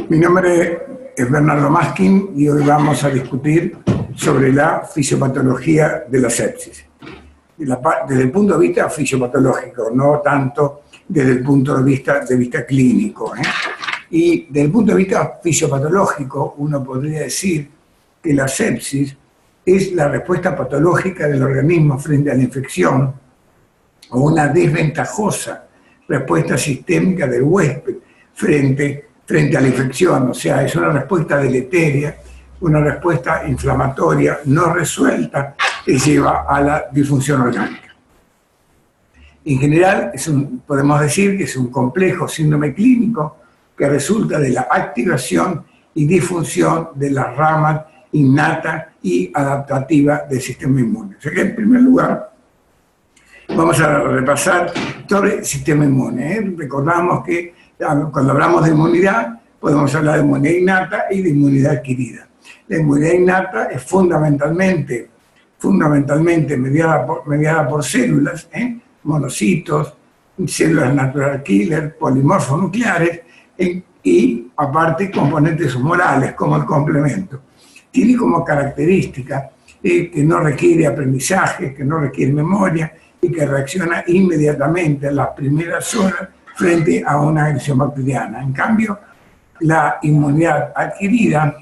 Mi nombre es Bernardo Maskin y hoy vamos a discutir sobre la fisiopatología de la sepsis. Desde el punto de vista fisiopatológico, no tanto desde el punto de vista clínico. Y desde el punto de vista fisiopatológico, uno podría decir que la sepsis es la respuesta patológica del organismo frente a la infección o una desventajosa respuesta sistémica del huésped frente a la infección, o sea, es una respuesta deleteria, una respuesta inflamatoria no resuelta que lleva a la disfunción orgánica. En general, podemos decir que es un complejo síndrome clínico que resulta de la activación y disfunción de la rama innata y adaptativa del sistema inmune. O sea que, en primer lugar, vamos a repasar sobre el sistema inmune. Recordamos que cuando hablamos de inmunidad, podemos hablar de inmunidad innata y de inmunidad adquirida. La inmunidad innata es fundamentalmente mediada por células, monocitos, células natural killer, polimorfos nucleares, y aparte componentes humorales como el complemento. Tiene como característica que no requiere aprendizaje, que no requiere memoria y que reacciona inmediatamente en las primeras horas frente a una agresión bacteriana. En cambio, la inmunidad adquirida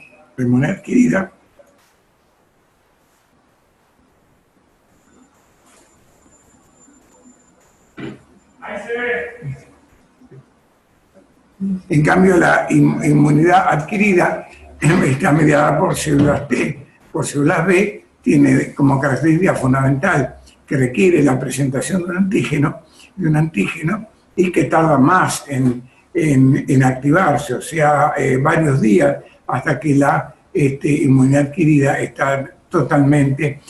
está mediada por células T, por células B, tiene como característica fundamental que requiere la presentación de un antígeno y que tarda más en activarse, o sea, varios días hasta que la inmunidad adquirida está totalmente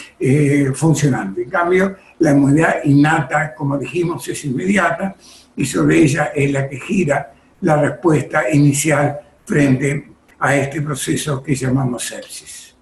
funcionando. En cambio, la inmunidad innata, como dijimos, es inmediata y sobre ella es la que gira la respuesta inicial frente a este proceso que llamamos sepsis.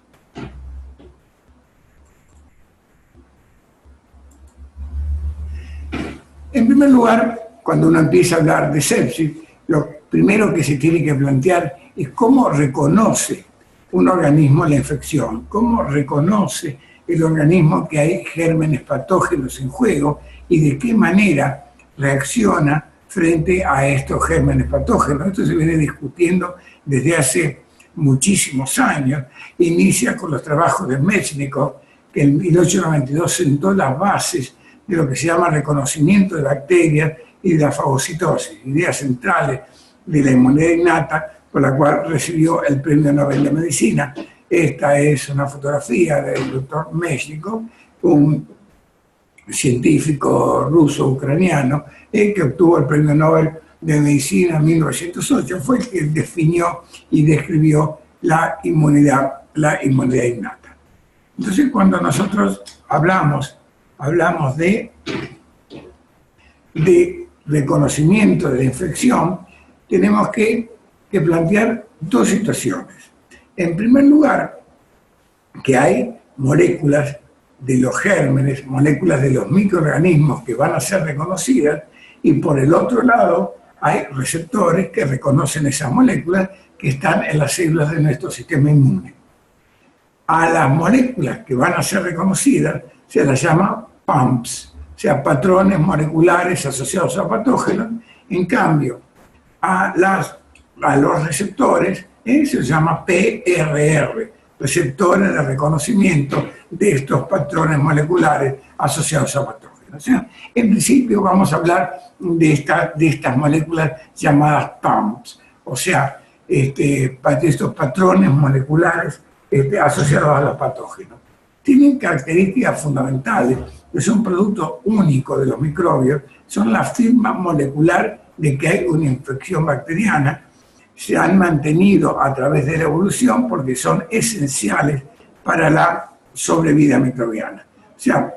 En primer lugar, cuando uno empieza a hablar de sepsis, lo primero que se tiene que plantear es cómo reconoce un organismo la infección, cómo reconoce el organismo que hay gérmenes patógenos en juego y de qué manera reacciona frente a estos gérmenes patógenos. Esto se viene discutiendo desde hace muchísimos años. Inicia con los trabajos de Mechnikov, que en 1892 sentó las bases de lo que se llama reconocimiento de bacterias y de la fagocitosis, ideas centrales de la inmunidad innata, por la cual recibió el Premio Nobel de Medicina. Esta es una fotografía del doctor Mechnikov, un científico ruso-ucraniano, que obtuvo el Premio Nobel de Medicina en 1908. Fue el que definió y describió la inmunidad innata. Entonces, cuando nosotros hablamos de reconocimiento de la infección, tenemos que plantear dos situaciones. En primer lugar, que hay moléculas de los gérmenes, moléculas de los microorganismos que van a ser reconocidas, y por el otro lado hay receptores que reconocen esas moléculas que están en las células de nuestro sistema inmune. A las moléculas que van a ser reconocidas se las llama PAMPs, o sea, patrones moleculares asociados a patógenos. En cambio, a los receptores se llama PRR, receptores de reconocimiento de estos patrones moleculares asociados a patógenos. O sea, en principio vamos a hablar de estas moléculas llamadas PAMPs, o sea, estos patrones moleculares asociados a los patógenos. Tienen características fundamentales, que son producto único de los microbios, son la firma molecular de que hay una infección bacteriana, se han mantenido a través de la evolución porque son esenciales para la sobrevida microbiana. O sea,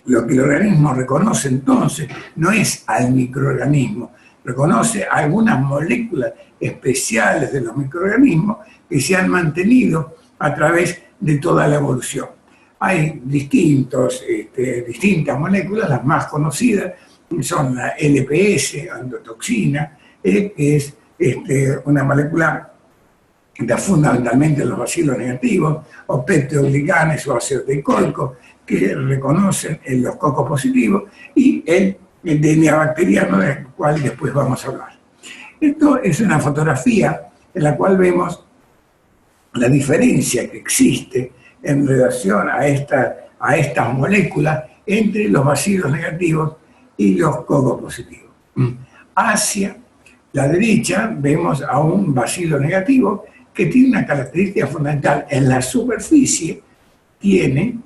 lo que el organismo reconoce entonces no es al microorganismo, reconoce algunas moléculas especiales de los microorganismos que se han mantenido a través de toda la evolución. Hay distintas moléculas, las más conocidas son la LPS, endotoxina, que es una molécula está fundamentalmente en los bacilos negativos, o peptidoglicanes o ácido teicoico, que reconocen en los cocos positivos, y el DNA bacteriano, del cual después vamos a hablar. Esto es una fotografía en la cual vemos la diferencia que existe en relación a estas moléculas entre los bacilos negativos y los cocos positivos. Hacia la derecha vemos a un bacilo negativo que tiene una característica fundamental. En la superficie tiene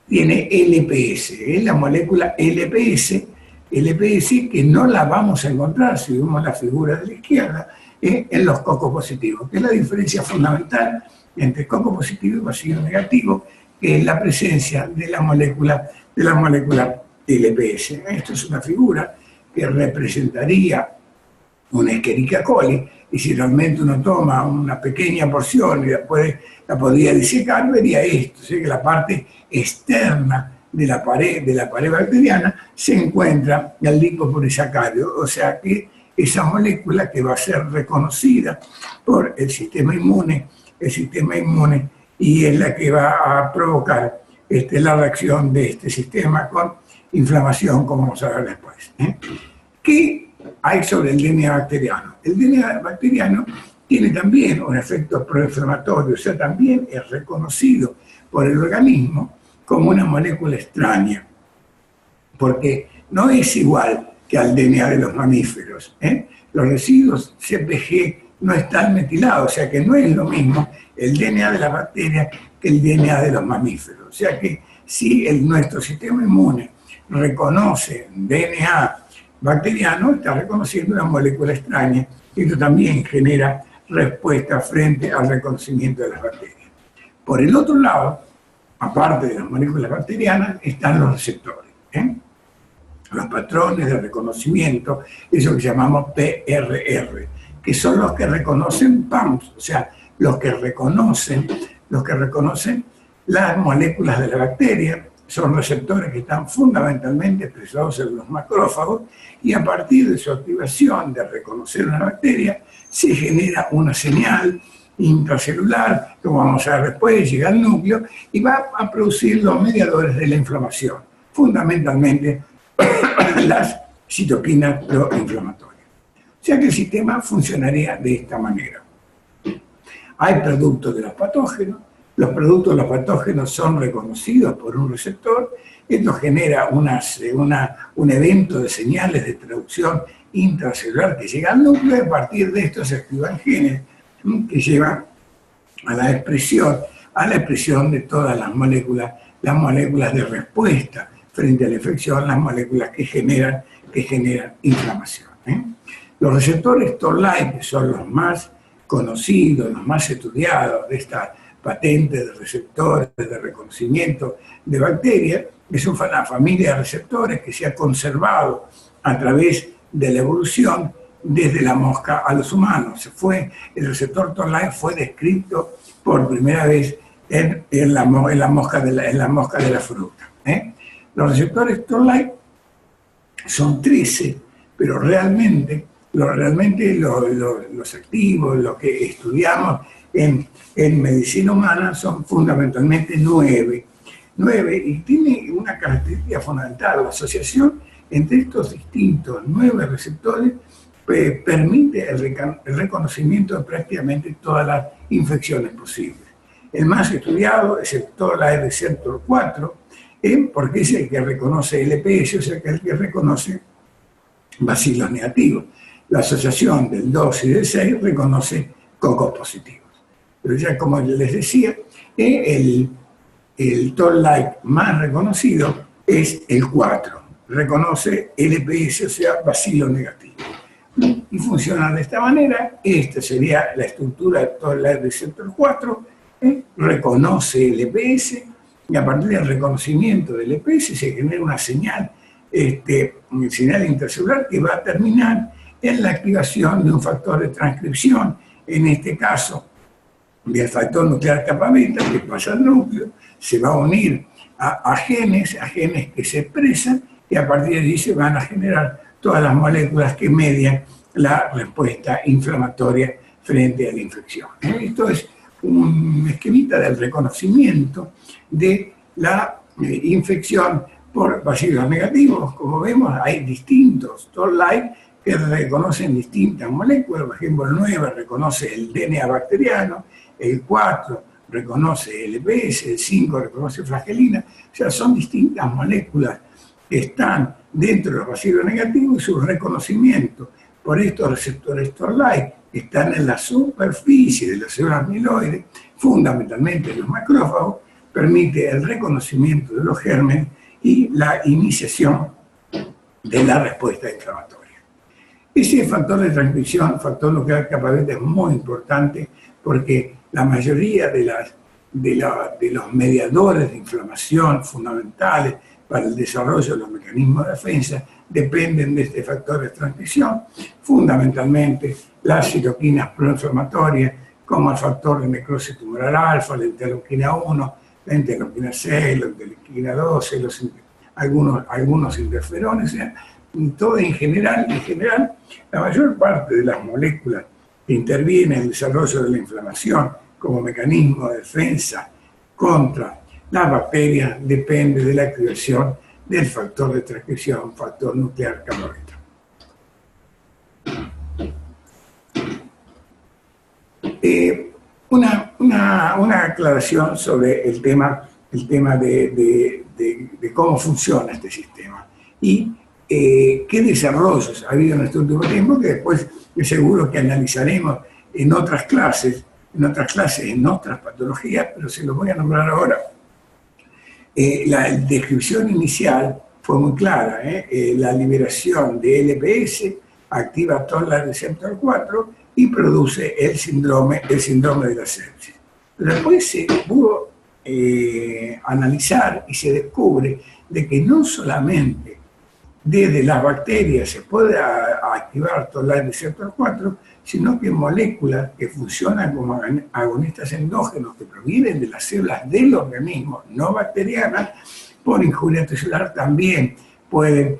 LPS, es la molécula LPS que no la vamos a encontrar, si vemos la figura de la izquierda, en los cocos positivos, que es la diferencia fundamental entre coco positivo y bacilo negativo, que es la presencia de la molécula LPS. Esto es una figura que representaría una Escherichia coli, y si realmente uno toma una pequeña porción y después la podría disecar, vería esto, ¿sí? Que la parte externa de la pared bacteriana se encuentra el lipopolisacárido, o sea que esa molécula que va a ser reconocida por el sistema inmune, y es la que va a provocar la reacción de este sistema con inflamación, como vamos a ver después. ¿Qué hay sobre el DNA bacteriano? El DNA bacteriano tiene también un efecto proinflamatorio, o sea, también es reconocido por el organismo como una molécula extraña, porque no es igual que al DNA de los mamíferos. Los residuos CpG no están metilados, o sea que no es lo mismo el DNA de las bacterias que el DNA de los mamíferos. O sea que si nuestro sistema inmune reconoce DNA bacteriano, está reconociendo una molécula extraña, y esto también genera respuesta frente al reconocimiento de las bacterias. Por el otro lado, aparte de las moléculas bacterianas, están los receptores, los patrones de reconocimiento, eso que llamamos PRR, que son los que reconocen PAMs, o sea, los que reconocen las moléculas de la bacteria. Son receptores que están fundamentalmente expresados en los macrófagos, y a partir de su activación de reconocer una bacteria se genera una señal intracelular, como vamos a ver después, llega al núcleo y va a producir los mediadores de la inflamación, fundamentalmente las citoquinas proinflamatorias. O sea que el sistema funcionaría de esta manera. Hay productos de los patógenos. Los productos de los patógenos son reconocidos por un receptor. Esto genera un evento de señales de traducción intracelular que llega al núcleo, y a partir de esto se activan genes que llevan a la expresión de todas las moléculas de respuesta frente a la infección, las moléculas que generan inflamación. Los receptores Toll-like, que son los más conocidos, los más estudiados de esta patente de receptores de reconocimiento de bacterias, es una familia de receptores que se ha conservado a través de la evolución desde la mosca a los humanos. El receptor Toll-like fue descrito por primera vez en la mosca de la fruta. Los receptores Toll-like son 13, pero realmente los activos, los que estudiamos en medicina humana, son fundamentalmente 9, y tiene una característica fundamental. La asociación entre estos distintos 9 receptores permite el reconocimiento de prácticamente todas las infecciones posibles. El más estudiado es el Toll-like receptor 4, porque es el que reconoce LPS, o sea, que es el que reconoce bacilos negativos. La asociación del 2 y del 6 reconoce cocos positivos. Pero ya, como les decía, el Toll-like más reconocido es el 4. Reconoce LPS, o sea, bacilo negativo. Y funciona de esta manera. Esta sería la estructura del Toll-like receptor 4. Reconoce LPS, y a partir del reconocimiento del LPS se genera una señal intracelular que va a terminar en la activación de un factor de transcripción, en este caso del factor nuclear kappa beta, que pasa al núcleo, se va a unir a genes que se expresan, y a partir de allí se van a generar todas las moléculas que median la respuesta inflamatoria frente a la infección. Esto es un esquemita del reconocimiento de la infección por bacilos negativos. Como vemos, hay distintos toll-like que reconocen distintas moléculas. Por ejemplo, el 9 reconoce el DNA bacteriano, el 4 reconoce el EPS, el 5 reconoce flagelina. O sea, son distintas moléculas que están dentro de los bacilos negativos y su reconocimiento por estos receptores toll-like que están en la superficie de las células amiloides, fundamentalmente en los macrófagos, permite el reconocimiento de los gérmenes y la iniciación de la respuesta inflamatoria. Ese factor de transcripción, factor nuclear kappa-beta, es muy importante porque la mayoría de los mediadores de inflamación fundamentales para el desarrollo de los mecanismos de defensa dependen de este factor de transcripción, fundamentalmente las citoquinas proinflamatorias, como el factor de necrosis tumoral alfa, la interleuquina 1, la interleuquina 6, la interleuquina 12, algunos interferones, o sea, todo en general, la mayor parte de las moléculas que intervienen en el desarrollo de la inflamación como mecanismo de defensa contra las bacterias depende de la activación del factor de transcripción, factor nuclear kappa-beta. Una aclaración sobre el tema de cómo funciona este sistema y qué desarrollos ha habido en este último tiempo, que después seguro que analizaremos en otras clases, en otras patologías, pero se los voy a nombrar ahora. La descripción inicial fue muy clara, la liberación de LPS activa toll-like receptor 4 y produce el síndrome de la sepsis. Pero después se pudo analizar y se descubre de que no solamente desde las bacterias se puede activar toll-like receptor 4, sino que moléculas que funcionan como agonistas endógenos que provienen de las células del organismo, no bacterianas, por injuria tisular también pueden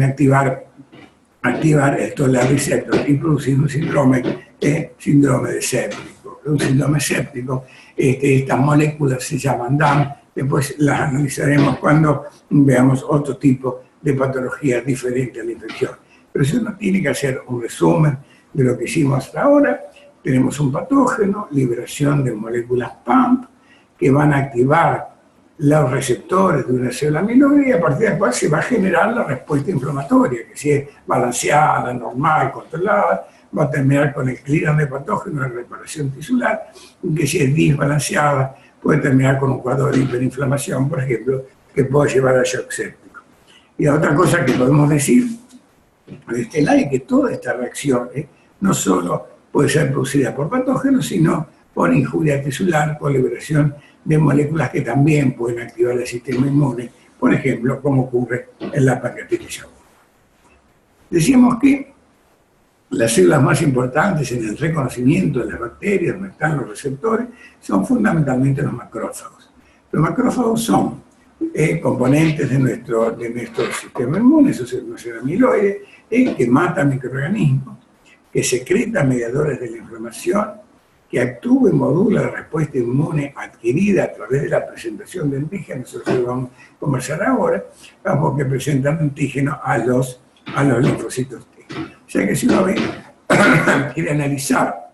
activar el toll-like receptor y producir un síndrome de séptico. Un síndrome séptico, estas moléculas se llaman DAM, después las analizaremos cuando veamos otro tipo de patologías diferentes a la infección. Pero si uno tiene que hacer un resumen de lo que hicimos hasta ahora, tenemos un patógeno, liberación de moléculas PAMP que van a activar los receptores de una célula amiloide y a partir de después se va a generar la respuesta inflamatoria, que si es balanceada, normal, controlada, va a terminar con el clearance de patógeno de reparación tisular, y que si es desbalanceada puede terminar con un cuadro de hiperinflamación, por ejemplo, que puede llevar a shock séptico. Y la otra cosa que podemos decir de este lado es que toda esta reacción no solo puede ser producida por patógenos, sino por injuria tisular, por liberación de moléculas que también pueden activar el sistema inmune, por ejemplo, como ocurre en la pancreatitis aguda. Decíamos que las células más importantes en el reconocimiento de las bacterias, donde están los receptores, son fundamentalmente los macrófagos. Los macrófagos son componentes de nuestro sistema inmune, eso es una célula amiloide, que mata microorganismos, que secreta mediadores de la inflamación, que actúa y modula la respuesta inmune adquirida a través de la presentación de antígenos, eso lo vamos a conversar ahora, porque presentan antígenos a los linfocitos T. O sea que si uno quiere analizar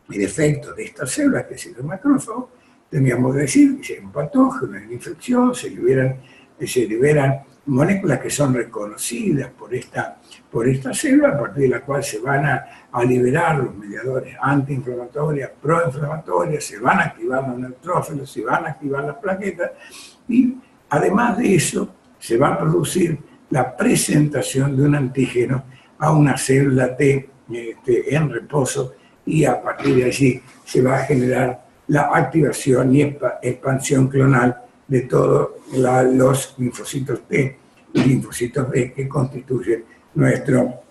el efecto de estas células, que es el macrófago, tendríamos que decir que si hay un patógeno, hay una infección, se liberan moléculas que son reconocidas por esta célula, a partir de la cual se van a liberar los mediadores antiinflamatorios, proinflamatorios, se van a activar los neutrófilos, se van a activar las plaquetas, y además de eso se va a producir la presentación de un antígeno a una célula T en reposo, y a partir de allí se va a generar la activación y expansión clonal de todos los linfocitos T y linfocitos B que constituyen nuestro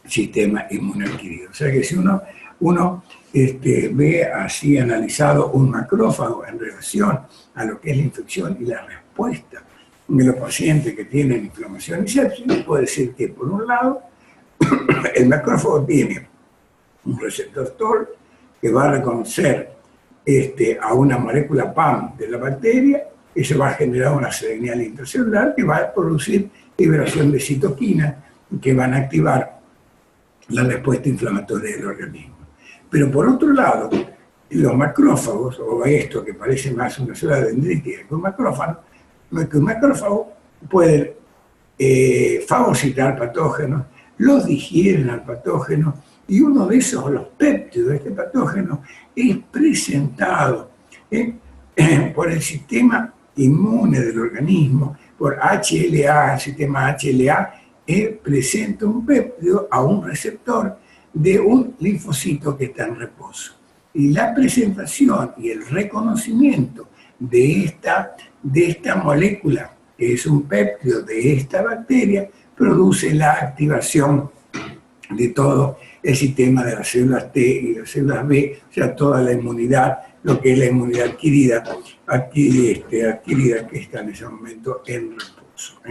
sistema inmune adquirido. O sea que si uno ve así analizado un macrófago en relación a lo que es la infección y la respuesta de los pacientes que tienen inflamación y sepsis, puede decir que por un lado el macrófago tiene un receptor TOR que va a reconocer a una molécula PAM de la bacteria. Eso va a generar una señal intracelular que va a producir liberación de citoquinas que van a activar la respuesta inflamatoria del organismo. Pero por otro lado, los macrófagos, o esto que parece más una célula dendrítica que un macrófago, pueden fagocitar patógenos, los digieren al patógeno, y uno de esos, los péptidos de este patógeno, es presentado por el sistema inmune del organismo, por HLA. El sistema HLA presenta un péptido a un receptor de un linfocito que está en reposo. Y la presentación y el reconocimiento de esta molécula, que es un péptido de esta bacteria, produce la activación de todo el sistema de las células T y las células B, o sea, toda la inmunidad, lo que es la inmunidad adquirida que está en ese momento en reposo.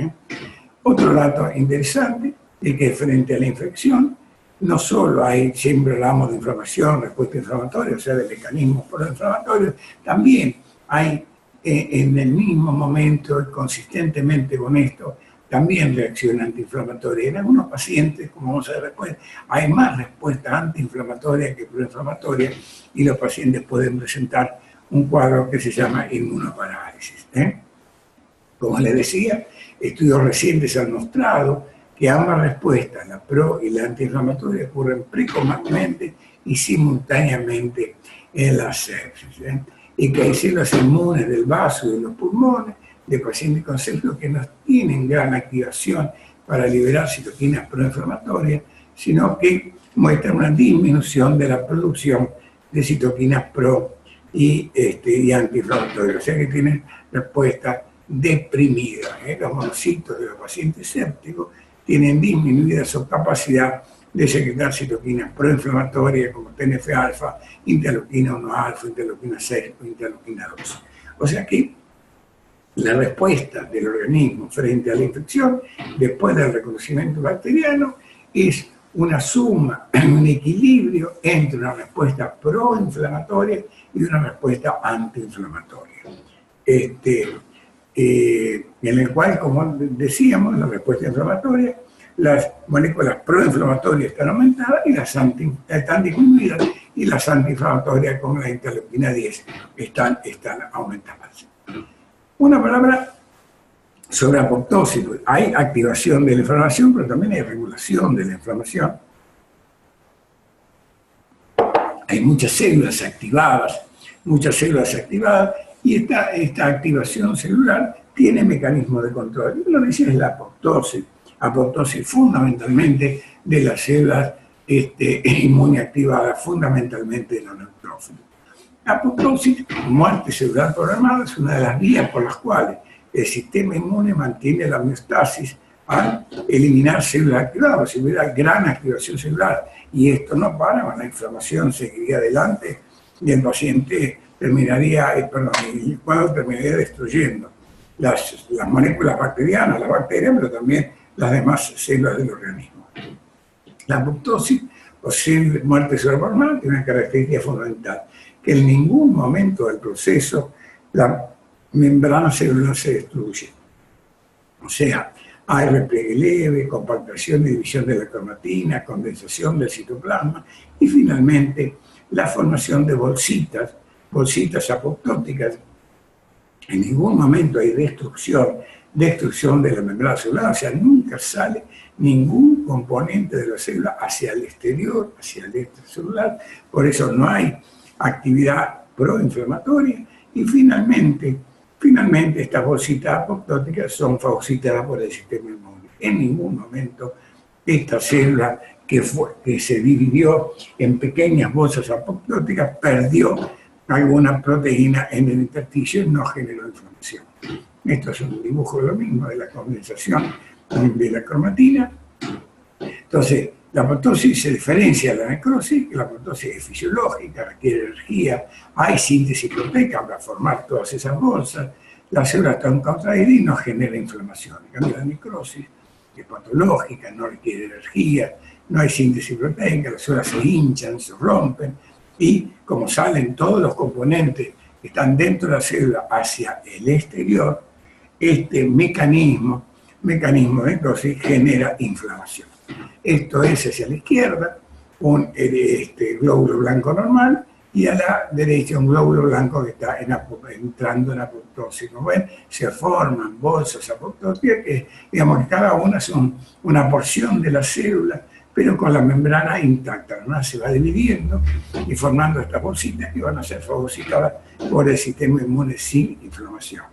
Otro dato interesante es que frente a la infección, no solo siempre hablamos de inflamación, respuesta inflamatoria, o sea, de mecanismos proinflamatorios, también hay en el mismo momento y consistentemente con esto, también reacción antiinflamatoria. En algunos pacientes, como vamos a ver después, hay más respuesta antiinflamatoria que proinflamatoria y los pacientes pueden presentar un cuadro que se llama inmunoparálisis. Como les decía, estudios recientes han mostrado que ambas respuestas, la pro y la antiinflamatoria, ocurren precocemente y simultáneamente en la sepsis. Y que hay células inmunes del vaso y de los pulmones de pacientes con sepsis que no tienen gran activación para liberar citoquinas proinflamatorias, sino que muestran una disminución de la producción de citoquinas pro y antiinflamatorias, o sea que tienen respuesta deprimida. Los monocitos de los pacientes sépticos tienen disminuida su capacidad de secretar citoquinas proinflamatorias como TNF-alfa, interleuquina 1-alfa, interleuquina 6 o interleuquina 2. O sea que la respuesta del organismo frente a la infección, después del reconocimiento bacteriano, es una suma, un equilibrio entre una respuesta proinflamatoria y una respuesta antiinflamatoria. En el cual, como decíamos, la respuesta inflamatoria, las moléculas proinflamatorias están aumentadas y las están disminuidas, y las antiinflamatorias, como la interleuquina 10, están aumentadas. Una palabra sobre apoptosis. Hay activación de la inflamación, pero también hay regulación de la inflamación. Hay muchas células activadas, y esta activación celular tiene mecanismos de control. Lo que decía es la apoptosis fundamentalmente de las células inmunoactivadas, fundamentalmente de los neutrófilos. Apoptosis, muerte celular programada, es una de las vías por las cuales el sistema inmune mantiene la homeostasis al eliminar células activadas. Si hubiera gran activación celular y esto no para, la inflamación seguiría adelante y el paciente el cuadro terminaría destruyendo las moléculas bacterianas, la bacteria, pero también las demás células del organismo. La apoptosis, o muerte celular programada, tiene una característica fundamental, que en ningún momento del proceso la membrana celular se destruye. O sea, hay repliegue leve, compactación y división de la cromatina, condensación del citoplasma y finalmente la formación de bolsitas apoptóticas. En ningún momento hay destrucción de la membrana celular, o sea, nunca sale ningún componente de la célula hacia el exterior, hacia el extracelular, por eso no hay actividad proinflamatoria y finalmente estas bolsitas apoptóticas son fagocitadas por el sistema inmune. En ningún momento esta célula que se dividió en pequeñas bolsas apoptóticas perdió alguna proteína en el intersticio y no generó inflamación. Esto es un dibujo de lo mismo, de la condensación de la cromatina. Entonces, la apoptosis se diferencia de la necrosis, que la apoptosis es fisiológica, requiere energía, hay síntesis proteica para formar todas esas bolsas, la célula está contraída y no genera inflamación. En cambio, la necrosis es patológica, no requiere energía, no hay síntesis proteica, las células se hinchan, se rompen, y como salen todos los componentes que están dentro de la célula hacia el exterior, este mecanismo de necrosis genera inflamación. Esto es hacia la izquierda un glóbulo blanco normal y a la derecha un glóbulo blanco que está entrando en apoptosis. Como ven, se forman bolsas apoptóticas que, digamos, que cada una son una porción de la célula, pero con la membrana intacta. ¿No? Se va dividiendo y formando estas bolsitas que van a ser fagocitadas por el sistema inmune sin inflamación.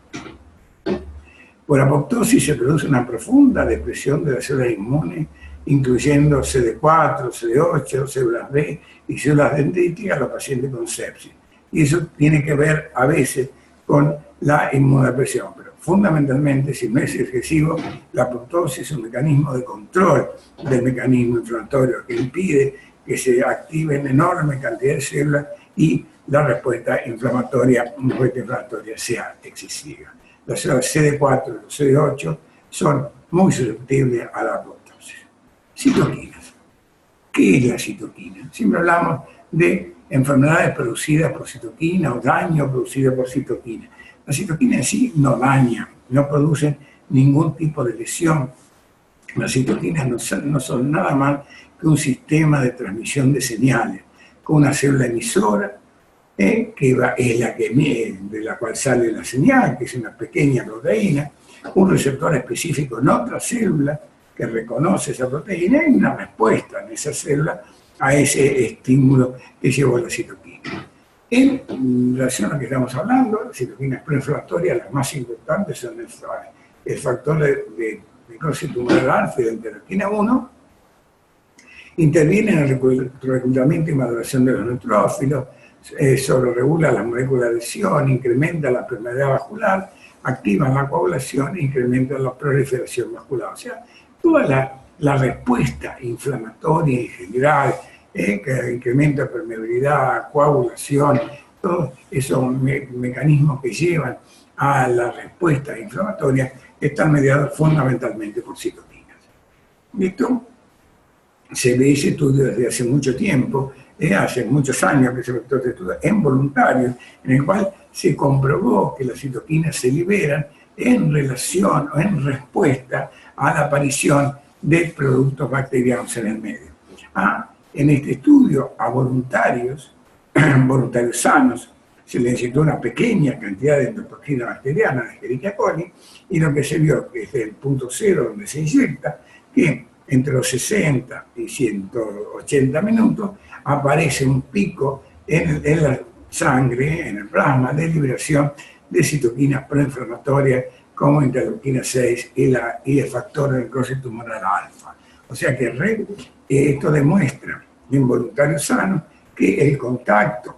Por apoptosis se produce una profunda depresión de las células inmunes, incluyendo CD4, CD8, células B y células dendríticas a los pacientes con sepsis. Y eso tiene que ver a veces con la inmunodepresión, pero fundamentalmente, si no es excesivo, la apoptosis es un mecanismo de control del mecanismo inflamatorio que impide que se activen enorme cantidad de células y la respuesta inflamatoria sea excesiva. Las células CD4 y los CD8 son muy susceptibles a la apoptosis. Citoquinas. ¿Qué es la citoquina? Siempre hablamos de enfermedades producidas por citoquina o daño producido por citoquina. La citoquina en sí no daña, no produce ningún tipo de lesión. Las citoquinas no son nada más que un sistema de transmisión de señales, con una célula emisora, que es de la cual sale la señal, que es una pequeña proteína, un receptor específico en otra célula que reconoce esa proteína y una respuesta en esa célula a ese estímulo que llevó la citoquina. En relación a lo que estamos hablando, las citoquinas proinflamatorias, las más importantes son el factor de necrosis tumoral alfa y la interleuquina 1, interviene en el reclutamiento y maduración de los neutrófilos, sobreregula las moléculas de lesión, incrementa la permeabilidad vascular, activa la coagulación e incrementa la proliferación vascular. O sea, toda la respuesta inflamatoria en general, que incrementa permeabilidad, coagulación, todos esos mecanismos que llevan a la respuesta inflamatoria están mediados fundamentalmente por citoquinas. ¿Listo? Se ve ese estudio desde hace mucho tiempo, hace muchos años que se efectuó este estudio en voluntarios, en el cual se comprobó que las citoquinas se liberan en relación o en respuesta a la aparición de productos bacterianos en el medio. En este estudio a voluntarios sanos, se les inyectó una pequeña cantidad de endotoxina bacteriana, de Escherichia coli, y lo que se vio que desde el punto cero donde se inyecta, que entre los 60 y 180 minutos aparece un pico en la sangre, en el plasma, de liberación de citoquinas proinflamatorias como interleuquina 6 y el factor de necrosis tumoral alfa. O sea que esto demuestra en voluntarios sanos que el contacto,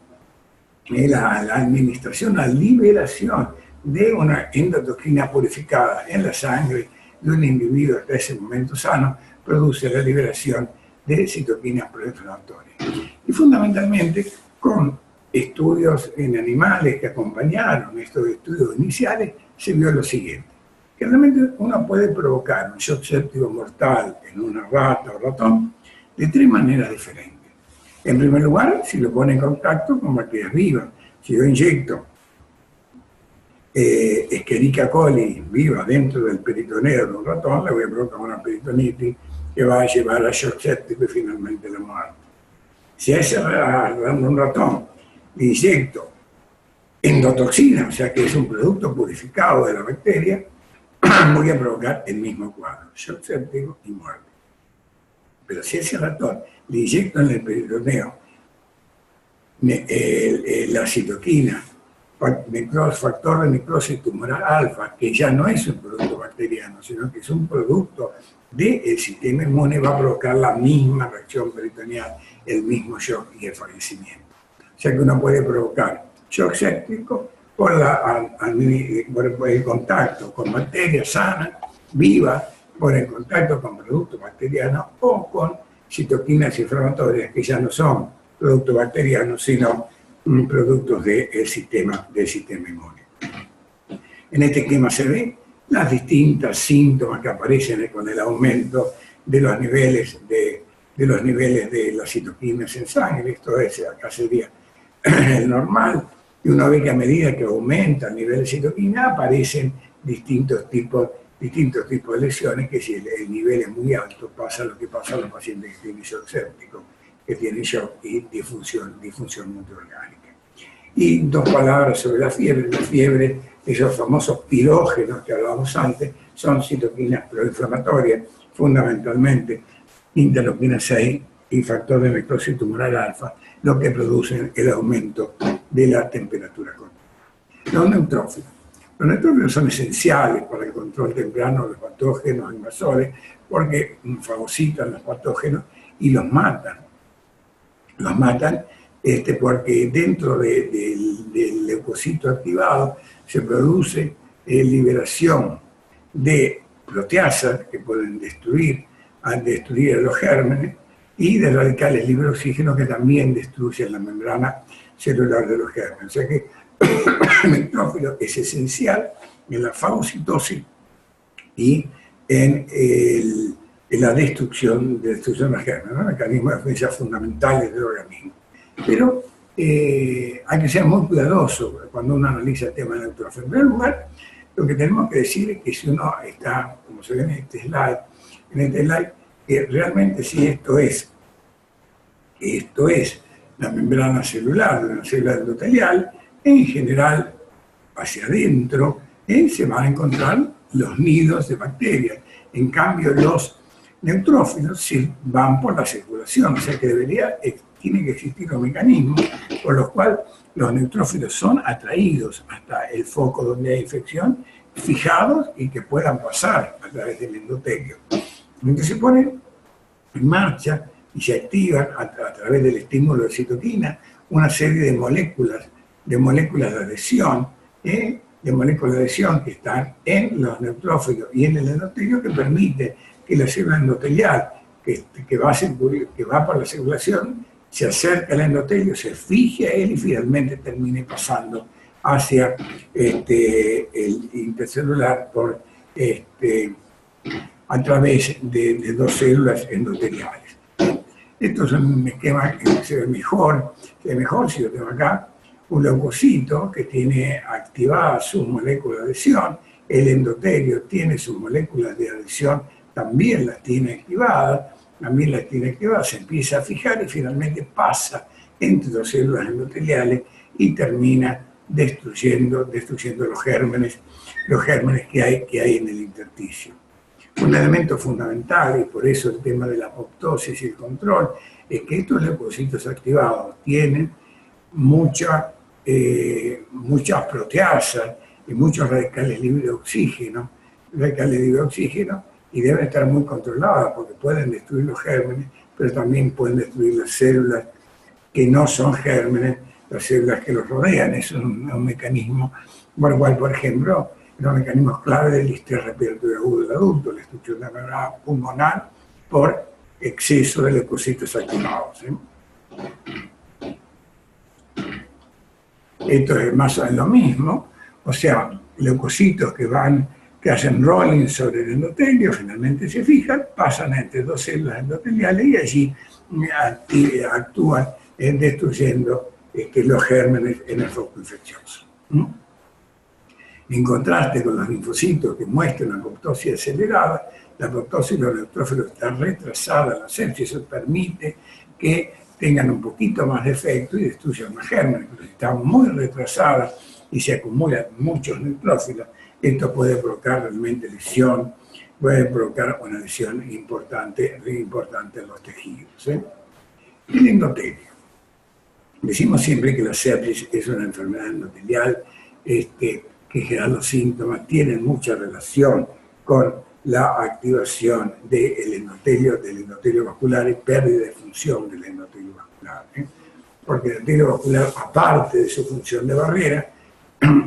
la administración, la liberación de una endotoxina purificada en la sangre de un individuo hasta ese momento sano produce la liberación de citoquinas proinflamatorias. Y fundamentalmente con estudios en animales que acompañaron estos estudios iniciales, se vio lo siguiente, que realmente uno puede provocar un shock séptico mortal en una rata o ratón de tres maneras diferentes. En primer lugar, si lo pone en contacto con bacterias vivas. Si yo inyecto Escherichia coli viva dentro del peritoneo de un ratón, le voy a provocar una peritonitis que va a llevar a shock séptico y finalmente la muerte. Si a ese un ratón le inyecto endotoxina, o sea que es un producto purificado de la bacteria, voy a provocar el mismo cuadro, shock séptico y muerte. Pero si a ese ratón le inyecto en el peritoneo la citoquina, factor de necrosis tumoral alfa, que ya no es un producto bacteriano, sino que es un producto del sistema inmune, va a provocar la misma reacción peritoneal, el mismo shock y el fallecimiento. O sea que uno puede provocar shock séptico por el contacto con bacterias sanas, vivas, por el contacto con productos bacterianos o con citoquinas inflamatorias que ya no son productos bacterianos, sino productos del sistema inmune. En este esquema se ve las distintas síntomas que aparecen con el aumento de los niveles de las citoquinas en sangre. Esto es, acá sería el normal, y uno ve que a medida que aumenta el nivel de citoquina aparecen distintos tipos de lesiones, que si el nivel es muy alto pasa lo que pasa a los pacientes que tienen shock séptico, que tienen shock y disfunción multiorgánica. Y dos palabras sobre la fiebre. La fiebre, esos famosos pirógenos que hablábamos antes, son citoquinas proinflamatorias, fundamentalmente interleuquina 6 y factor de necrosis tumoral alfa, lo que producen el aumento de la temperatura corporal. Los neutrófilos son esenciales para el control temprano de los patógenos invasores porque fagocitan los patógenos y los matan. Los matan porque dentro del leucocito activado se produce liberación de proteasas que pueden destruir a los gérmenes y de radicales libres de oxígeno que también destruyen la membrana celular de los gérmenes. O sea que el neutrófilo es esencial en la fagocitosis y en la destrucción de los gérmenes, ¿no? Mecanismos de defensa fundamentales del organismo. Pero hay que ser muy cuidadoso cuando uno analiza el tema del neutrófilo. En primer lugar, lo que tenemos que decir es que si uno está, como se ve en este slide, que realmente si esto es la membrana celular de una célula endotelial, en general, hacia adentro, se van a encontrar los nidos de bacterias. En cambio, los neutrófilos van por la circulación, o sea que tiene que existir un mecanismo por los cuales los neutrófilos son atraídos hasta el foco donde hay infección, fijados y que puedan pasar a través del endotelio. Entonces se ponen en marcha y se activan a través del estímulo de citoquina una serie de moléculas de adhesión, que están en los neutrófilos y en el endotelio, que permite que la célula endotelial que va por la circulación se acerca al endotelio, se fije a él y finalmente termine pasando hacia el intercelular a través de dos células endoteliales. Esto es un esquema que se ve mejor si yo tengo acá un leucocito que tiene activadas sus moléculas de adhesión, el endotelio tiene sus moléculas de adhesión, también las tiene activadas, se empieza a fijar y finalmente pasa entre dos células endoteliales y termina destruyendo los gérmenes que hay en el intersticio. Un elemento fundamental, y por eso el tema de la apoptosis y el control, es que estos leucocitos activados tienen muchas proteasas y muchos radicales libres de oxígeno, y deben estar muy controladas porque pueden destruir los gérmenes, pero también pueden destruir las células que no son gérmenes, las células que los rodean. Es un mecanismo por el cual, por ejemplo, los mecanismos clave del estrés respiratorio agudo del adulto, la destrucción de la membrana pulmonar por exceso de leucocitos activados. Esto es más o menos lo mismo, o sea, leucocitos que hacen rolling sobre el endotelio, finalmente se fijan, pasan entre dos células endoteliales y allí actúan destruyendo los gérmenes en el foco infeccioso. En contraste con los linfocitos que muestran la apoptosis acelerada, la apoptosis de los neutrófilos está retrasada, la sepsis, eso permite que tengan un poquito más de efecto y destruyan más gérmenes, pero si está muy retrasada y se acumulan muchos neutrófilos, esto puede provocar realmente lesión, puede provocar una lesión importante en los tejidos. El endotelio. Decimos siempre que la sepsis es una enfermedad endotelial, que en general los síntomas tienen mucha relación con la activación del endotelio vascular y pérdida de función del endotelio vascular. Porque el endotelio vascular, aparte de su función de barrera,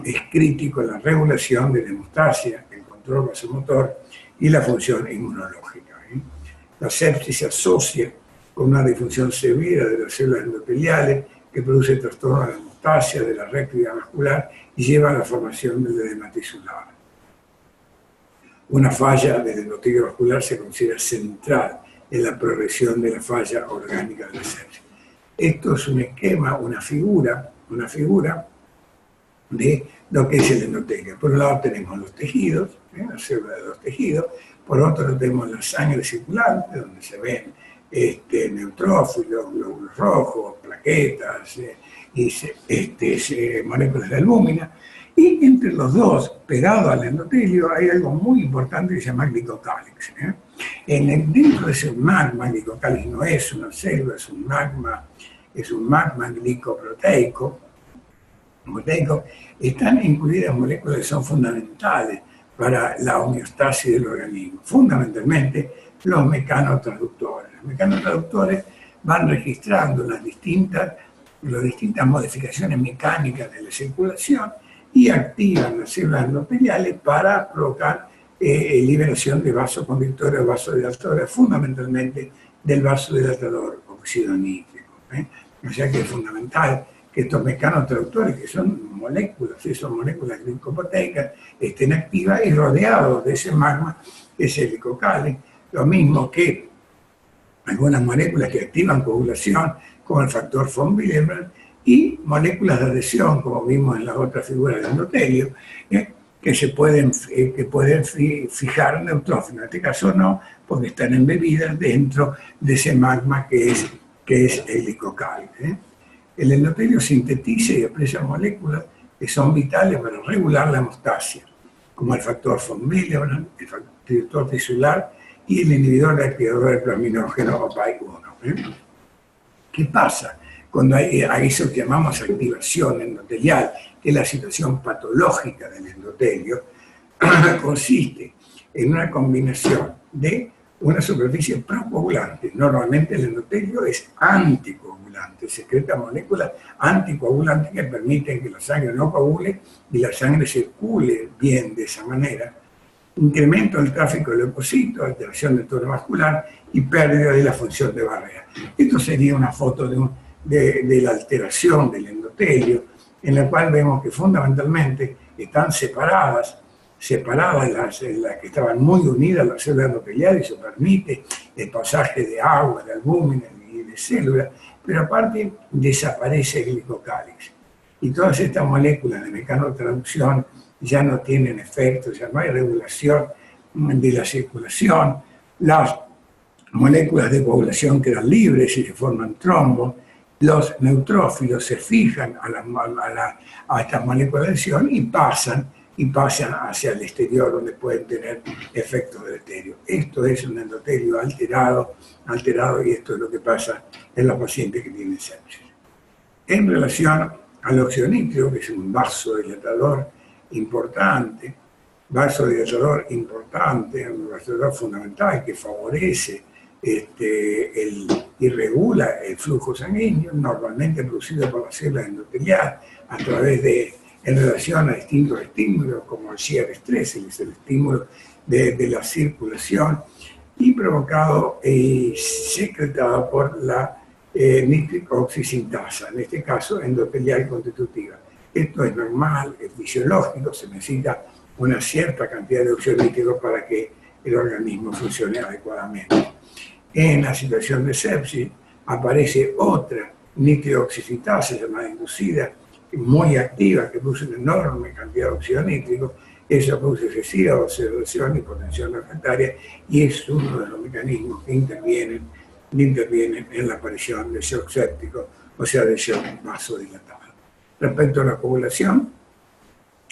es crítico en la regulación de la hemostasia, el control vasomotor y la función inmunológica. La sepsis se asocia con una disfunción severa de las células endoteliales que produce trastorno de la hemostasia, de la reactividad vascular y lleva a la formación del edema tisular. una falla del endotelio vascular se considera central en la progresión de la falla orgánica de la sepsis. Esto es un esquema, una figura de lo que es el endotelio. Por un lado tenemos los tejidos, la célula de los tejidos, por otro tenemos la sangre circulante, donde se ven neutrófilos, glóbulos rojos, plaquetas, moléculas de albúmina, y entre los dos, pegado al endotelio, hay algo muy importante que se llama glicocálix. Dentro de ese magma, glicocálix no es una célula, es un magma glicoproteico, están incluidas moléculas que son fundamentales para la homeostasis del organismo, fundamentalmente los mecanotransductores. Los mecanotransductores van registrando las distintas modificaciones mecánicas de la circulación y activan las células endoteliales para provocar liberación de vasoconstrictores o vasodilatadores, fundamentalmente del vasodilatador óxido nítrico. O sea que es fundamental que estos mecanotransductores, que son moléculas glicoproteicas, estén activas y rodeados de ese magma que es el glicocálix, lo mismo que algunas moléculas que activan coagulación, como el factor von Willebrand, y moléculas de adhesión, como vimos en la otra figura del endotelio, que pueden fijar neutrófilos. En este caso no, porque están embebidas dentro de ese magma que es el glicocálix. El endotelio sintetiza y expresa moléculas que son vitales para regular la hemostasia, como el factor von Willebrand, el factor tisular y el inhibidor de activador del plaminógeno OPAI-1. ¿Qué pasa cuando hay eso que llamamos activación endotelial, que es la situación patológica del endotelio? Consiste en una combinación de una superficie procoagulante. Normalmente el endotelio es anticoagulante, secreta moléculas anticoagulantes que permiten que la sangre no coagule y la sangre circule bien de esa manera. Incremento del tráfico de leucocitos, alteración del tono vascular y pérdida de la función de barrera. Esto sería una foto de la alteración del endotelio, en la cual vemos que fundamentalmente están separadas las que estaban muy unidas a las células endoteliales, y eso permite el pasaje de agua, de albúmina y de células, pero aparte desaparece el glicocálix. Y todas estas moléculas de mecanotransducción ya no tienen efecto, ya no hay regulación de la circulación. Las moléculas de coagulación quedan libres y se forman trombos. Los neutrófilos se fijan a estas moléculas de adhesión y pasan hacia el exterior, donde pueden tener efectos deleterios. Esto es un endotelio alterado, y esto es lo que pasa en los pacientes que tienen sepsis. En relación al óxido nítrico, que es un vasodilatador importante, un vasodilatador fundamental que favorece y regula el flujo sanguíneo, normalmente producido por las células endoteliales a través en relación a distintos estímulos, como el shear stress, que es el estímulo de la circulación, y provocado y secretado por la nitricoxisintasa, en este caso endotelial constitutiva. Esto es normal, es fisiológico, se necesita una cierta cantidad de óxido nítrico para que el organismo funcione adecuadamente. En la situación de sepsis aparece otra nitrioxisintasa llamada inducida, muy activa, que produce una enorme cantidad de óxido nítrico. Eso produce excesiva oxidación y hipotensión refractaria, y es uno de los mecanismos que intervienen en la aparición de shock séptico, o sea, de shock vasodilatado. Respecto a la coagulación,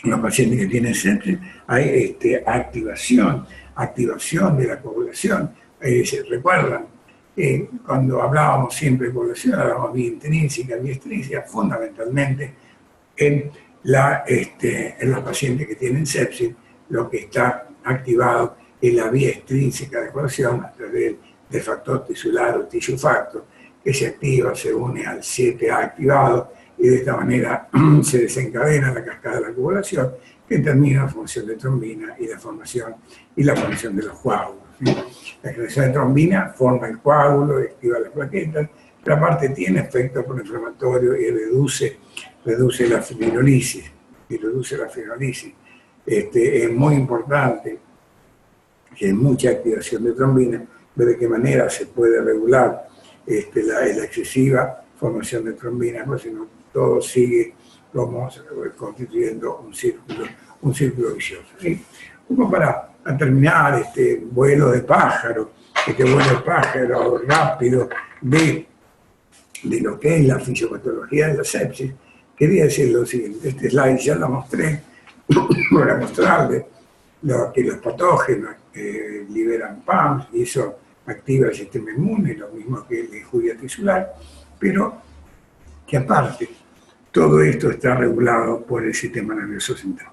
en los pacientes que tienen sepsis hay activación de la coagulación. Se recuerdan, cuando hablábamos siempre de coagulación, hablábamos vía intrínseca, vía extrínseca, fundamentalmente en los pacientes que tienen sepsis, lo que está activado es la vía extrínseca de coagulación a través del factor tisular o tissue factor, que se activa, se une al 7A activado, y de esta manera se desencadena la cascada de la coagulación, que termina la formación de trombina y la formación de los coágulos. La creación de trombina forma el coágulo, activa las plaquetas, pero aparte tiene efecto proinflamatorio y reduce la fibrinolisis. Es muy importante que hay mucha activación de trombina, de qué manera se puede regular la excesiva formación de trombina, pues si no todo sigue como constituyendo un círculo vicioso. ¿Sí? Como para terminar este vuelo de pájaro, rápido de lo que es la fisiopatología de la sepsis, quería decir lo siguiente: este slide ya lo mostré para mostrarles que los patógenos liberan PAMS y eso activa el sistema inmune, lo mismo que la injuria tisular, pero que aparte todo esto está regulado por el sistema nervioso central.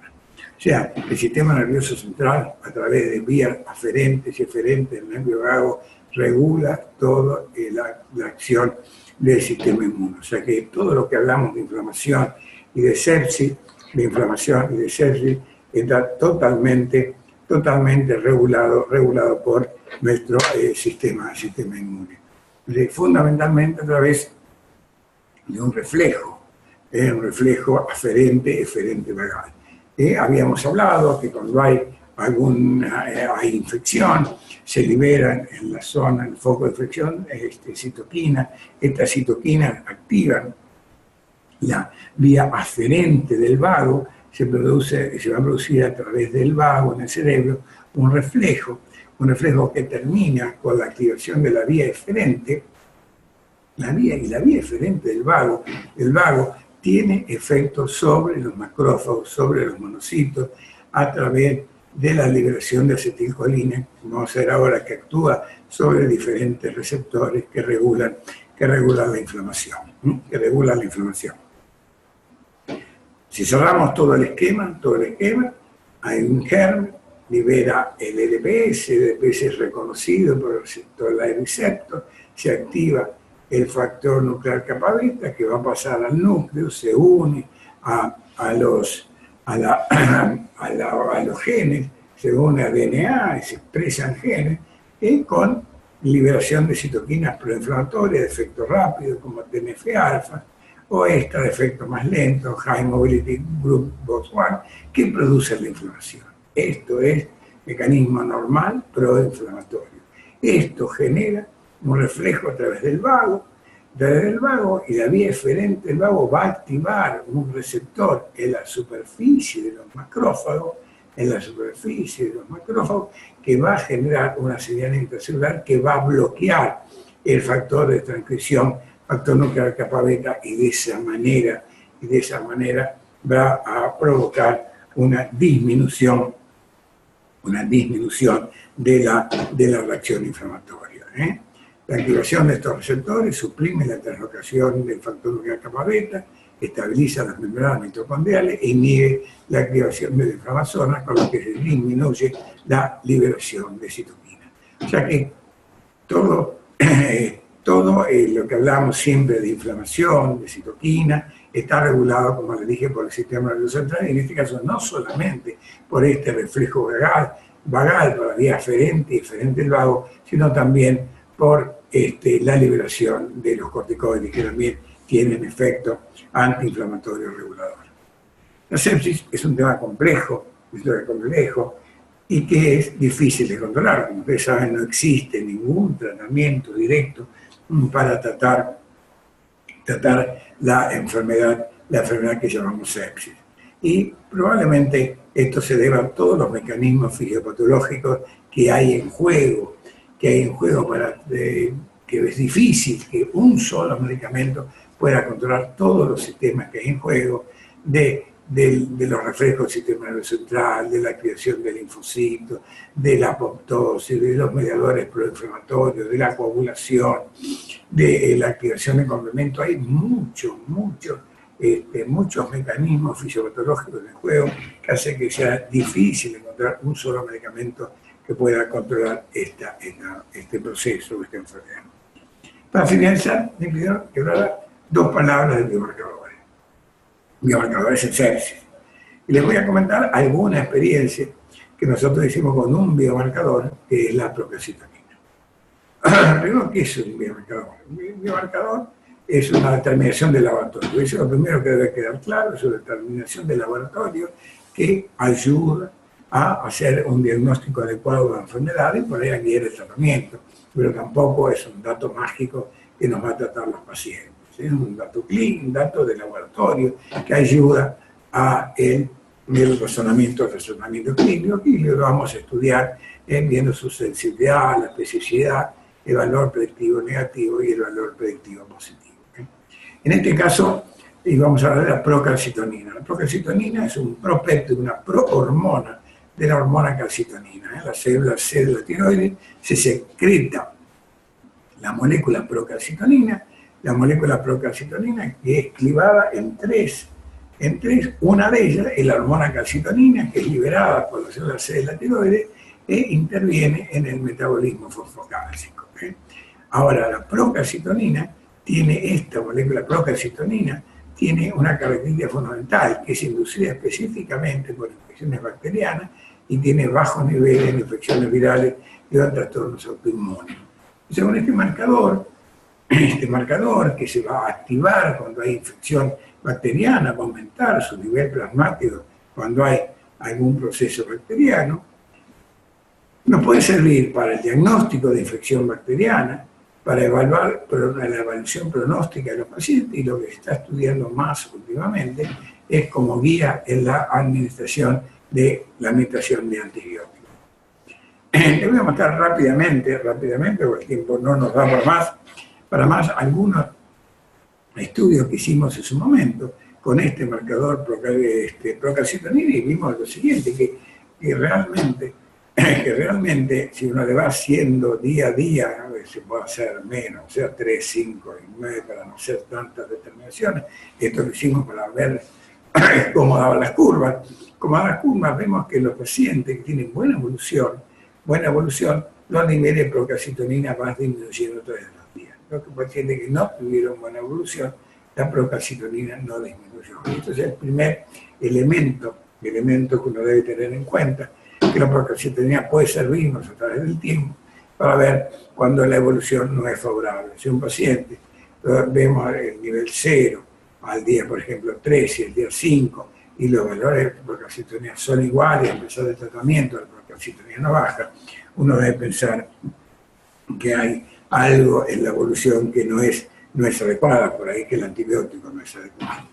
O sea, el sistema nervioso central, a través de vías aferentes y eferentes del nervio vago, regula toda la acción del sistema inmune. O sea que todo lo que hablamos de inflamación y de sepsis, está totalmente regulado por nuestro sistema inmune. Fundamentalmente a través de un reflejo aferente, eferente vagal. Habíamos hablado que cuando hay hay infección, se liberan en la zona, en el foco de infección, citoquina. Estas citoquinas activan la vía aferente del vago, se va a producir a través del vago en el cerebro un reflejo que termina con la activación de la vía eferente. La vía eferente del vago tiene efectos sobre los macrófagos, sobre los monocitos, a través de la liberación de acetilcolina, vamos a ver ahora, que actúa sobre diferentes receptores que regulan la inflamación. Si cerramos todo el esquema, hay un germen, libera el LPS es reconocido por el receptor Light Receptor, se activa el factor nuclear kappa beta, que va a pasar al núcleo, se une a los genes, se une a DNA, se expresan genes, con liberación de citoquinas proinflamatorias de efecto rápido, como TNF-alfa, o esta de efecto más lento, High Mobility Group BOX1, que produce la inflamación. Esto es mecanismo normal proinflamatorio. Esto genera un reflejo a través del vago, y la vía eferente del vago va a activar un receptor en la superficie de los macrófagos, que va a generar una señal intracelular que va a bloquear el factor de transcripción, factor nuclear kappa beta, y de esa manera va a provocar una disminución de la reacción inflamatoria. La activación de estos receptores suprime la translocación del factor nuclear kappa beta, estabiliza las membranas mitocondriales e inhibe la activación de la inflamazona, con lo que se disminuye la liberación de citoquinas. O sea que todo lo que hablamos siempre de inflamación, de citoquina, está regulado, como les dije, por el sistema nervioso central, y en este caso no solamente por este reflejo vagal por la vía aferente y eferente del vago, sino también por la liberación de los corticoides, que también tienen efecto antiinflamatorio regulador. La sepsis es un tema complejo y que es difícil de controlar. Como ustedes saben, no existe ningún tratamiento directo para tratar la enfermedad que llamamos sepsis. Y probablemente esto se deba a todos los mecanismos fisiopatológicos que hay en juego, que es difícil que un solo medicamento pueda controlar todos los sistemas que hay en juego, de los reflejos del sistema nervioso central, de la activación del linfocito, de la apoptosis, de los mediadores proinflamatorios, de la coagulación, de la activación de complemento. Hay muchos mecanismos fisiopatológicos en el juego que hacen que sea difícil encontrar un solo medicamento que pueda controlar este proceso, esta enfermedad. Para finalizar, me pidieron que hablara dos palabras de biomarcadores en sepsis. Y les voy a comentar alguna experiencia que nosotros hicimos con un biomarcador, que es la procalcitonina. Primero, ¿qué es un biomarcador? Un biomarcador es una determinación de laboratorio. Eso es lo primero que debe quedar claro, es una determinación de laboratorio que ayuda a hacer un diagnóstico adecuado de la enfermedad y por ahí a guiar el tratamiento. Pero tampoco es un dato mágico que nos va a tratar los pacientes. Es un dato clínico, un dato de laboratorio que ayuda a el razonamiento clínico y lo vamos a estudiar viendo su sensibilidad, la especificidad, el valor predictivo negativo y el valor predictivo positivo. En este caso, vamos a hablar de la procalcitonina. La procalcitonina es un propéptido, una prohormona de la hormona calcitonina. En la célula tiroides se secreta la molécula procalcitonina que es clivada en tres. Una de ellas es la hormona calcitonina, que es liberada por las células de la tiroides e interviene en el metabolismo fosfocálcico. Ahora, la procalcitonina esta molécula procalcitonina tiene una característica fundamental, que es inducida específicamente por infecciones bacterianas y tiene bajos niveles de infecciones virales y otros trastornos autoinmunes. Según este marcador que se va a activar cuando hay infección bacteriana, va a aumentar su nivel plasmático cuando hay algún proceso bacteriano, nos puede servir para el diagnóstico de infección bacteriana, para evaluar la evaluación pronóstica de los pacientes, y lo que se está estudiando más últimamente es como guía en la administración de antibióticos. Les voy a mostrar rápidamente, porque el tiempo no nos da para más algunos estudios que hicimos en su momento con este marcador procalcitonina, y vimos lo siguiente, que realmente si uno le va haciendo día a día, a veces puede hacer menos, o sea, 3, 5 y 9 para no hacer tantas determinaciones. Esto lo hicimos para ver cómo daban las curvas. Como daban las curvas, vemos que los pacientes que tienen buena evolución, los niveles de procalcitonina van disminuyendo todos los días. Los pacientes que no tuvieron buena evolución, la procalcitonina no disminuyó. Entonces, el primer elemento que uno debe tener en cuenta, que la procalcitonina puede servirnos a través del tiempo para ver cuando la evolución no es favorable. Si un paciente vemos el nivel 0 al día, por ejemplo, 3 y el día 5, y los valores de procalcitonina son iguales, a pesar del tratamiento, la procalcitonina no baja, uno debe pensar que hay algo en la evolución que no es adecuada, por ahí que el antibiótico no es adecuado.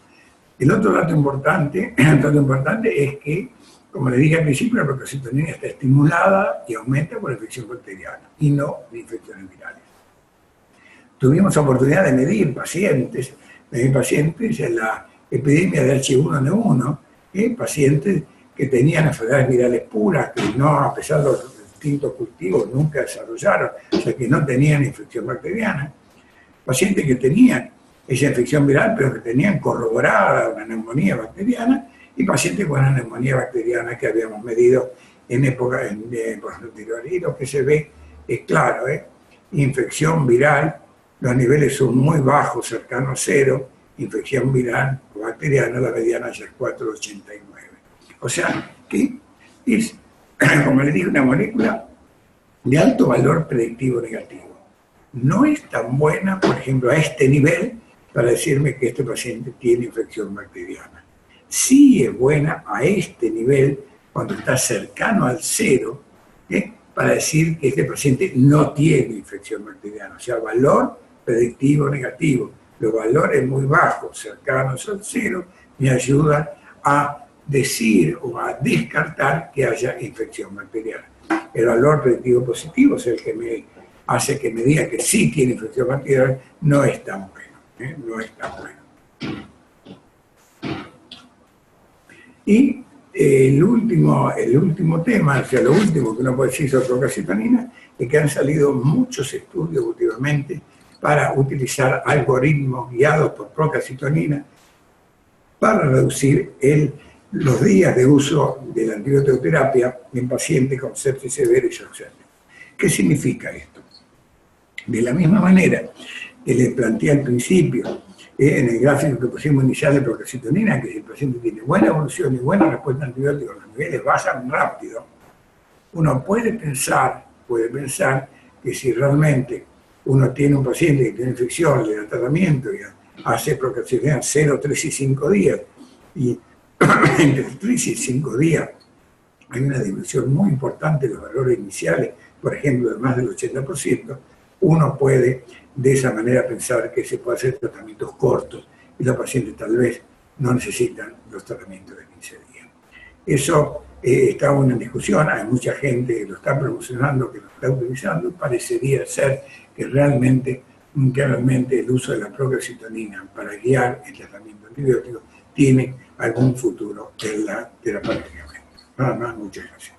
El otro dato importante es que, como le dije al principio, la procalcitonina está estimulada y aumenta por infección bacteriana y no de infecciones virales. Tuvimos oportunidad de medir pacientes en la epidemia de H1N1, pacientes que tenían enfermedades virales puras, que no, a pesar de los distintos cultivos, nunca desarrollaron, o sea, que no tenían infección bacteriana. Pacientes que tenían esa infección viral, pero que tenían corroborada una neumonía bacteriana, y pacientes con una neumonía bacteriana que habíamos medido en época anterior. Y lo que se ve es claro, infección viral, los niveles son muy bajos, cercanos a 0, infección viral bacteriana, la mediana ya es 4,89. O sea, que es, como les dije, una molécula de alto valor predictivo negativo. No es tan buena, por ejemplo, a este nivel, para decirme que este paciente tiene infección bacteriana. Sí es buena a este nivel, cuando está cercano al 0, para decir que este paciente no tiene infección bacteriana. O sea, valor predictivo negativo. Los valores muy bajos, cercanos al 0, me ayudan a decir o a descartar que haya infección bacteriana. El valor predictivo positivo es el que me hace que me diga que sí tiene infección bacteriana, no es tan bueno. No es tan bueno. Y el último tema, o sea, lo último que uno puede decir sobre procalcitonina, es que han salido muchos estudios últimamente para utilizar algoritmos guiados por procalcitonina para reducir los días de uso de la antibiótico-terapia en pacientes con sepsis severa y shock séptico. ¿Qué significa esto? De la misma manera que les planteé al principio, en el gráfico que pusimos inicial de procalcitonina, que si el paciente tiene buena evolución y buena respuesta a antibióticos, los niveles bajan rápido, uno puede pensar que si realmente uno tiene un paciente que tiene infección, le da tratamiento y hace procalcitonina 0, 3 y 5 días, y entre 3 y 5 días hay una disminución muy importante de los valores iniciales, por ejemplo, de más del 80%, uno puede de esa manera pensar que se puede hacer tratamientos cortos y los pacientes tal vez no necesitan los tratamientos de 15 días. Eso está aún en discusión, hay mucha gente que lo está promocionando, que lo está utilizando, parecería ser que realmente el uso de la procalcitonina para guiar el tratamiento antibiótico tiene algún futuro en la terapia. Nada más, muchas gracias.